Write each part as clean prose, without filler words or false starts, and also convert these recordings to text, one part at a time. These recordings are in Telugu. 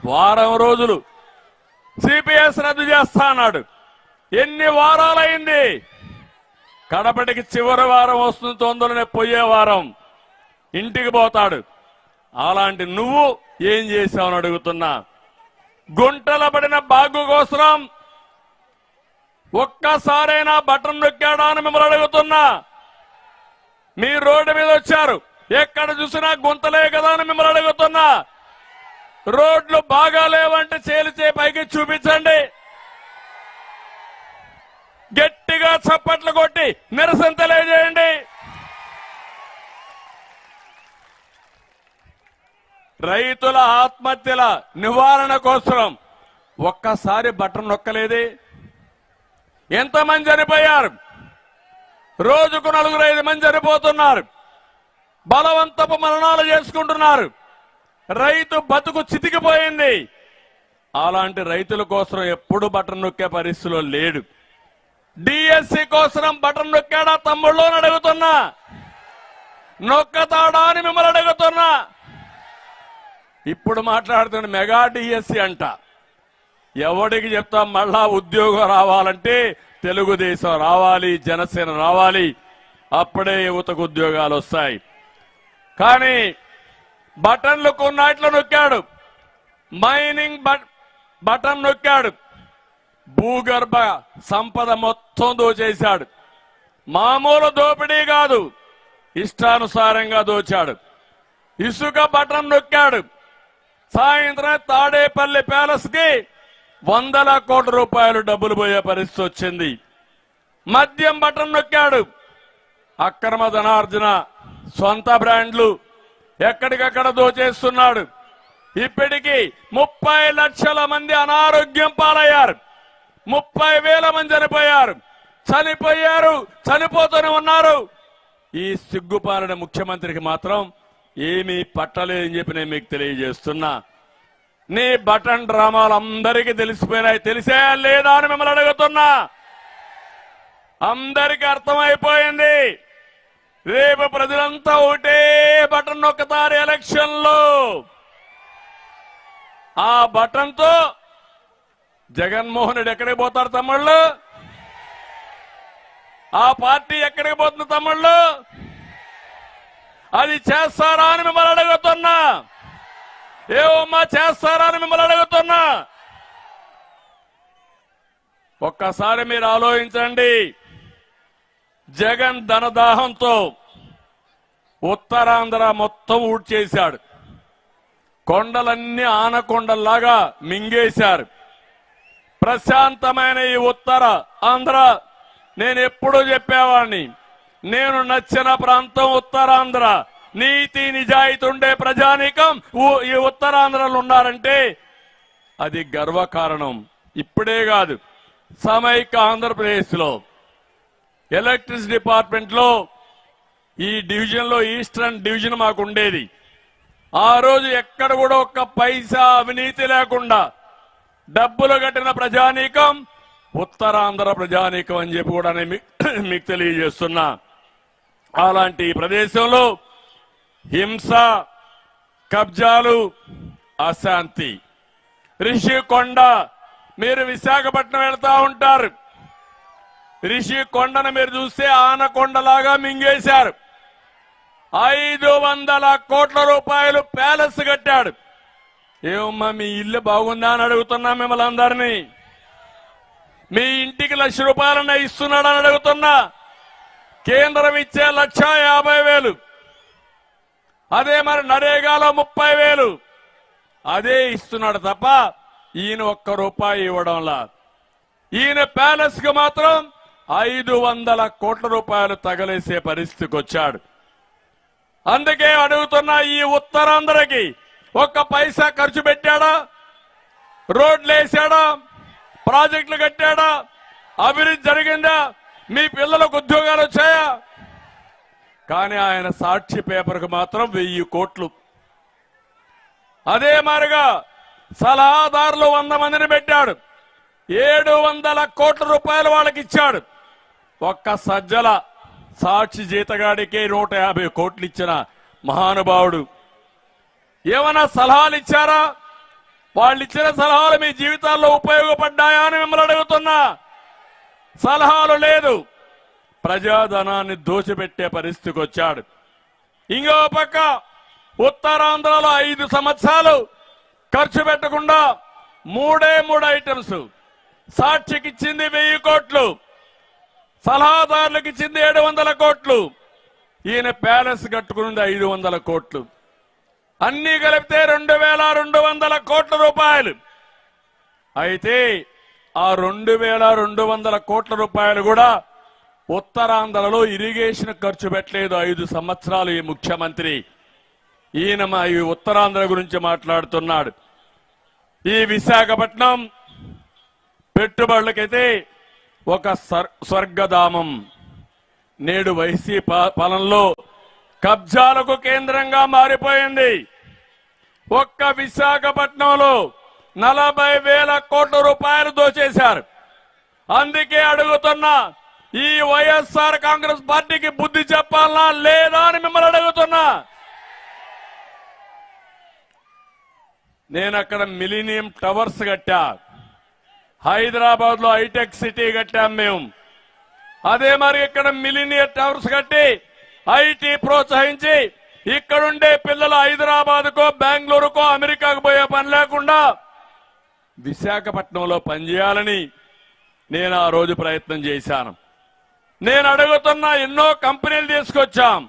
వారం రోజులు సిపిఎస్ రద్దు చేస్తా అన్నాడు. ఎన్ని వారాలైంది? కడపటికి చివరి వారం వస్తుంది, తొందరనే పోయే వారం ఇంటికి పోతాడు. అలాంటి నువ్వు ఏం చేశావని అడుగుతున్నా. గుంటల పడిన బాగు కోసం ఒక్కసారైనా బటన్ నొక్కాడా అని మిమ్మల్ని అడుగుతున్నా. మీ రోడ్డు మీద వచ్చారు, ఎక్కడ చూసినా గుంతలే కదా అని మిమ్మల్ని అడుగుతున్నా. రోడ్లు బాగా లేవంటే చేలిచే పైకి చూపించండి. గట్టిగా చప్పట్లు కొట్టి నిరసన తెలియజేయండి. రైతుల ఆత్మహత్యల నివారణ కోసం ఒక్కసారి బటన్ నొక్కలేదే. ఎంతమంది చనిపోయారు? రోజుకు 4-5 మంది చనిపోతున్నారు. బలవంతపు మరణాలు చేసుకుంటున్నారు. రైతు బతుకు చితికిపోయింది. అలాంటి రైతుల కోసం ఎప్పుడు బటన్ నొక్కే పరిస్థితిలో లేడు. డిఎస్సి కోసం బటన్ నొక్కాడా తమ్ముళ్ళు అని అడుగుతున్నా. నొక్కతాడా అని మిమ్మల్ని అడుగుతున్నా. ఇప్పుడు మాట్లాడుతున్న మెగా డిఎస్సి అంట. ఎవడికి చెప్తాం? మళ్ళా ఉద్యోగం రావాలంటే తెలుగుదేశం రావాలి, జనసేన రావాలి, అప్పుడే యువతకు ఉద్యోగాలు వస్తాయి. కానీ బటన్లు కొన్నాట్లు నొక్కాడు. Mining button నొక్కాడు. భూగర్భ సంపద మొత్తం దోచేశాడు. మామూలు దోపిడీ కాదు, ఇష్టానుసారంగా దోచాడు. ఇసుక బటన్ నొక్కాడు. సాయంత్రం తాడేపల్లి ప్యాలెస్ కి 100 కోట్ల రూపాయలు డబ్బులు పోయే పరిస్థితి వచ్చింది. మద్యం బటన్ నొక్కాడు. అక్రమ ధనార్జన, సొంత బ్రాండ్లు ఎక్కడికక్కడ దోచేస్తున్నాడు. ఇప్పటికీ 30 లక్షల మంది అనారోగ్యం పాలయ్యారు. 30,000 మంది చనిపోయారు. చనిపోతూనే ఉన్నారు. ఈ సిగ్గుపాలన ముఖ్యమంత్రికి మాత్రం ఏమీ పట్టలేదని చెప్పి నేను మీకు తెలియజేస్తున్నా. నీ బటన్ డ్రామాలు అందరికీ తెలిసిపోయినాయి. తెలిసే లేదా అని మిమ్మల్ని అడుగుతున్నా. అందరికీ అర్థమైపోయింది. రేపు ప్రజలంతా ఒకటే బటన్ నొక్కుతారు ఎలక్షన్ లో. ఆ బటన్ తో జగన్మోహన్ రెడ్డి ఎక్కడికి పోతారు తమ్ముళ్ళు? ఆ పార్టీ ఎక్కడికి పోతుంది తమ్ముళ్ళు? అది చేస్తారా అని మిమ్మల్ని అడుగుతున్నా. ఏమమ్మా చేస్తారా అని మిమ్మల్ని అడుగుతున్నా. ఒక్కసారి మీరు ఆలోచించండి. జగన్ ధనదాహంతో ఉత్తరాంధ్ర మొత్తం ఊడ్చేశాడు. కొండలన్నీ ఆనకొండల్లాగా మింగేశారు. ప్రశాంతమైన ఈ ఉత్తర ఆంధ్ర, నేను ఎప్పుడూ చెప్పేవాడిని, నేను నచ్చిన ప్రాంతం ఉత్తరాంధ్ర. నీతి నిజాయితీ ఉండే ప్రజానీకం ఈ ఉత్తరాంధ్రలో ఉన్నారంటే అది గర్వకారణం. ఇప్పుడే కాదు, సమైక్య ఆంధ్రప్రదేశ్ లో ఎలక్ట్రిసిటీ డిపార్ట్మెంట్ లో ఈ డివిజన్ లో ఈస్టర్న్ డివిజన్ మాకు ఉండేది. ఆ రోజు ఎక్కడ కూడా ఒక్క పైసా అవినీతి లేకుండా డబ్బులు కట్టిన ప్రజానీకం ఉత్తరాంధ్ర ప్రజానీకం అని చెప్పి కూడా నేను మీకు తెలియజేస్తున్నా. అలాంటి ప్రదేశంలో హింస, కబ్జాలు, అశాంతి. రిషికొండ, మీరు విశాఖపట్నం వెళ్తా ఉంటారు. రిషికొండను మీరు చూస్తే ఆనకొండలాగా మింగేశారు. 500 కోట్ల రూపాయలు ప్యాలెస్ కట్టాడు. ఏమమ్మా మీ ఇల్లు బాగుందా అని అడుగుతున్నా మిమ్మల్ని అందరినీ. మీ ఇంటికి ₹1,00,000 ఇస్తున్నాడని అడుగుతున్నా. కేంద్రం ఇచ్చే 1,50,000. అదే మరి నరేగాలో 30,000 అదే ఇస్తున్నాడు తప్ప ఈయన ₹1 ఇవ్వడంలా. ఈయన ప్యాలెస్ కు మాత్రం 500 కోట్ల రూపాయలు తగలేసే పరిస్థితికి వచ్చాడు. అందుకే అడుగుతున్నా, ఈ ఉత్తరాంధ్రకి 1 పైసా ఖర్చు పెట్టాడా? రోడ్లు వేసాడా? ప్రాజెక్టులు కట్టాడా? అభివృద్ధి జరిగిందా? మీ పిల్లలకు ఉద్యోగాలు వచ్చాయా? కానీ ఆయన సాక్షి పేపర్కు మాత్రం 1000 కోట్లు. అదే మారిగా సలహాదారులు 100 మందిని పెట్టాడు. 700 కోట్ల రూపాయలు వాళ్ళకి ఇచ్చాడు. ఒక్క సజ్జల సాక్షి జీతగాడికే 150 కోట్లు ఇచ్చిన మహానుభావుడు. ఏమైనా సలహాలు ఇచ్చారా? వాళ్ళు ఇచ్చిన సలహాలు మీ జీవితాల్లో ఉపయోగపడ్డాయా అని మిమ్మల్ని అడుగుతున్నా. సలహాలు లేదు, ప్రజాధనాన్ని దోచిపెట్టే పరిస్థితికి వచ్చాడు. ఇంకో పక్క ఉత్తరాంధ్రలో 5 సంవత్సరాలు ఖర్చు పెట్టకుండా మూడు ఐటమ్స్. సాక్షికి ఇచ్చింది 1000 కోట్లు, సలహాదారులకు ఇచ్చింది 700 కోట్లు, ఈయన ప్యాలెస్ కట్టుకున్నది 500 కోట్లు. అన్ని కలిపితే 2200 కోట్ల రూపాయలు. అయితే ఆ 2200 కోట్ల రూపాయలు కూడా ఉత్తరాంధ్రలో ఇరిగేషన్ ఖర్చు పెట్టలేదు 5 సంవత్సరాలు ఈ ముఖ్యమంత్రి. ఈయన మా ఈ ఉత్తరాంధ్ర గురించి మాట్లాడుతున్నాడు. ఈ విశాఖపట్నం పెట్టుబడులకైతే ఒక స్వర్గధామం. నేడు వైసీపీ పాలనలో కబ్జాలకు కేంద్రంగా మారిపోయింది. ఒక్క విశాఖపట్నంలో 40,000 కోట్ల రూపాయలు దోచేశారు. అందుకే అడుగుతున్నా, ఈ వైఎస్ఆర్ కాంగ్రెస్ పార్టీకి బుద్ధి చెప్పాలనా లేదా అని మిమ్మల్ని అడుగుతున్నా. నేను అక్కడ మిలీనియం టవర్స్ కట్టా, హైదరాబాద్ లో హైటెక్ సిటీ కట్టాం మేము. అదే మరి ఇక్కడ మిలీనియం టవర్స్ కట్టి ఐటీ ప్రోత్సహించి ఇక్కడుండే పిల్లలు హైదరాబాద్కో బెంగళూరుకో అమెరికాకు పోయే పని లేకుండా విశాఖపట్నంలో పనిచేయాలని నేను ఆ రోజు ప్రయత్నం చేశాను. నేను అడుగుతున్నా, ఎన్నో కంపెనీలు తీసుకొచ్చాం.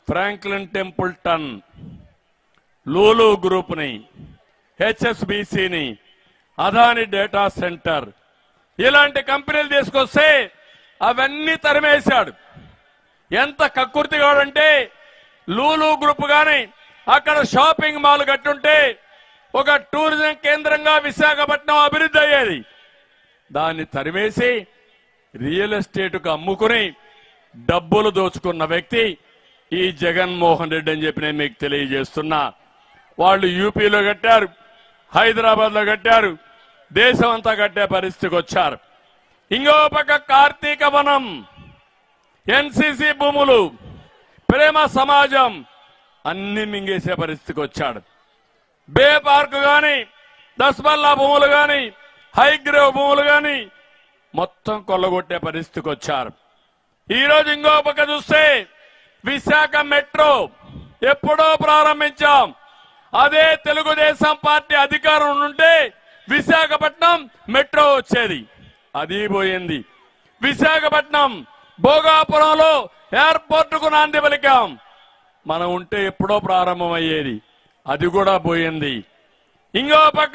ఫ్రాంక్లిన్ టెంపుల్టన్, లూలు గ్రూప్ని, హెచ్ఎస్బిసిని, అదాని డేటా సెంటర్, ఇలాంటి కంపెనీలు తీసుకొస్తే అవన్నీ తరిమేశాడు. ఎంత కక్కుర్తిగాడంటే, లూలు గ్రూప్ గాని అక్కడ షాపింగ్ మాల్ కట్టుంటే ఒక టూరిజం కేంద్రంగా విశాఖపట్నం అభివృద్ధి అయ్యేది. దాన్ని తరిమేసి రియల్ ఎస్టేట్కు అమ్ముకుని డబ్బులు దోచుకున్న వ్యక్తి ఈ జగన్మోహన్ రెడ్డి అని చెప్పి నేను మీకు తెలియజేస్తున్నా. వాళ్ళు యూపీలో కట్టారు, హైదరాబాద్ లో కట్టారు, దేశం అంతా కట్టే పరిస్థితికి వచ్చారు. ఇంకో పక్క కార్తీక వనం, ఎన్సీసీ భూములు, ప్రేమ సమాజం అన్ని మింగేసే పరిస్థితికి వచ్చాడు. బే పార్క్ గాని, దస్మల్లా భూములు గాని, హైగ్రేవ్ భూములు గాని మొత్తం కొల్లగొట్టే పరిస్థితికి వచ్చారు. ఈ రోజు ఇంకో పక్క చూస్తే విశాఖ మెట్రో ఎప్పుడో ప్రారంభించాం. అదే తెలుగుదేశం పార్టీ అధికారం ఉంటే విశాఖపట్నం మెట్రో వచ్చేది, అది పోయింది. విశాఖపట్నం భోగాపురంలో ఎయిర్పోర్టుకు నాంది పలికాం. మనం ఉంటే ఎప్పుడో ప్రారంభమయ్యేది, అది కూడా పోయింది. ఇంకో పక్క